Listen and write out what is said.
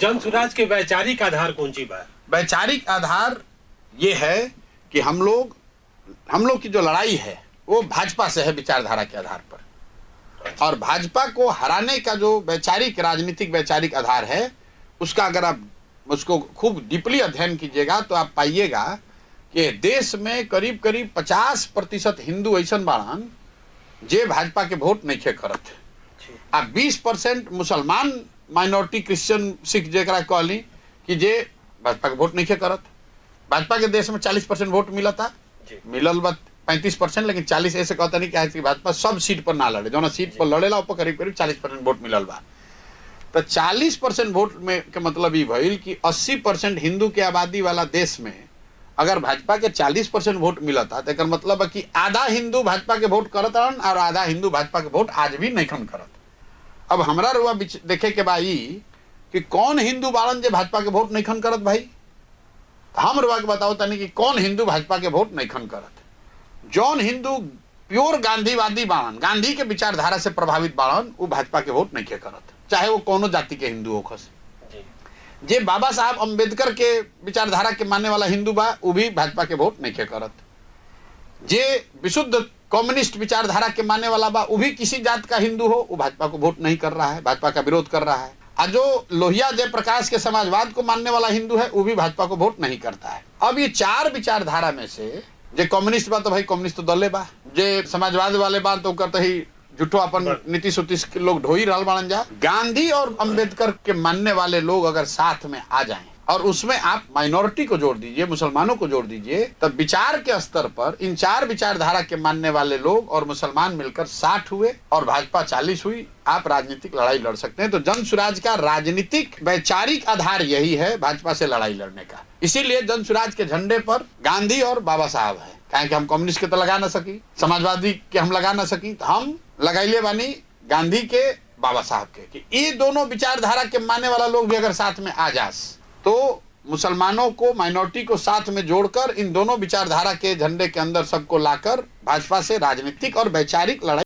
जन सुराज के वैचारिक आधार कौन सी बात? वैचारिक आधार ये है कि हम लोग की जो लड़ाई है वो भाजपा से है विचारधारा के आधार पर, और भाजपा को हराने का जो वैचारिक राजनीतिक वैचारिक आधार है उसका अगर आप उसको खूब डीपली अध्ययन कीजिएगा तो आप पाइएगा कि देश में करीब करीब 50% हिंदू ऐसा बाड़न जे भाजपा के वोट नहीं करत, आ 20% मुसलमान माइनॉरिटी क्रिश्चियन सिख जरा कहली कि जे भाजपा के वोट नहीं करत। भाजपा के देश में 40% वोट मिला था, मिलल बा 35%, लेकिन 40 ऐसे कहता नहीं कि भाजपा सब सीट पर ना लड़े, जो सीट पर लड़ेला ऊपर करीब करीब 40% वोट मिलल बा। तो 40% वोट में के मतलब ये भइल कि 80% हिंदू के आबादी वाला देश में अगर भाजपा के 40% वोट मिला था तो मतलब है कि आधा हिंदू भाजपा के वोट करत और आधा हिंदू भाजपा के वोट आज भी नहीं करत। अब हमरा रुआ देखे के भाई कि कौन हिंदू बाड़न जे भाजपा के वोट नहीं करत भाई, हम रुआ के बताओ तनी कि कौन हिंदू भाजपा के वोट नहीं करत। जौन हिंदू प्योर गांधीवादी बाड़न, गांधी के विचारधारा से प्रभावित बाड़न, वो भाजपा के वोट नहीं करत, चाहे वो कोनो जाति के हिंदू होखस। जे बाबा साहब अम्बेडकर के विचारधारा के मानने वाला हिंदू बा वो भी भाजपा के वोट नहीं करत। जे विशुद्ध कम्युनिस्ट विचारधारा के मानने वाला बा वो भी किसी जात का हिंदू हो, वो भाजपा को वोट नहीं कर रहा है, भाजपा का विरोध कर रहा है। और जो लोहिया जयप्रकाश के समाजवाद को मानने वाला हिंदू है वो भी भाजपा को वोट नहीं करता है। अब ये चार विचारधारा में से जे कम्युनिस्ट बा तो भाई कम्युनिस्ट तो दले बा, जे समाजवाद वाले बा तो करते ही जुटो अपन नीतीश उतीश के लोग ढोई रहल बाड़न जा। गांधी और अंबेडकर के मानने वाले लोग अगर साथ में आ जाएं और उसमें आप माइनॉरिटी को जोड़ दीजिए, मुसलमानों को जोड़ दीजिए, तब विचार के स्तर पर इन चार विचारधारा के मानने वाले लोग और मुसलमान मिलकर 60 हुए और भाजपा 40 हुई, आप राजनीतिक लड़ाई लड़ सकते हैं। तो जन सुराज का राजनीतिक वैचारिक आधार यही है भाजपा से लड़ाई लड़ने का। इसीलिए जन सुराज के झंडे पर गांधी और बाबा साहब है। कहें कि हम कम्युनिस्ट के तो लगा ना सकी, समाजवादी के हम लगा ना सकी, तो हम लगाइले बानी गांधी के, बाबा साहब के, कि ये दोनों विचारधारा के मानने वाला लोग भी अगर साथ में आ जास तो मुसलमानों को, माइनॉरिटी को साथ में जोड़कर इन दोनों विचारधारा के झंडे के अंदर सबको लाकर भाजपा से राजनीतिक और वैचारिक लड़ाई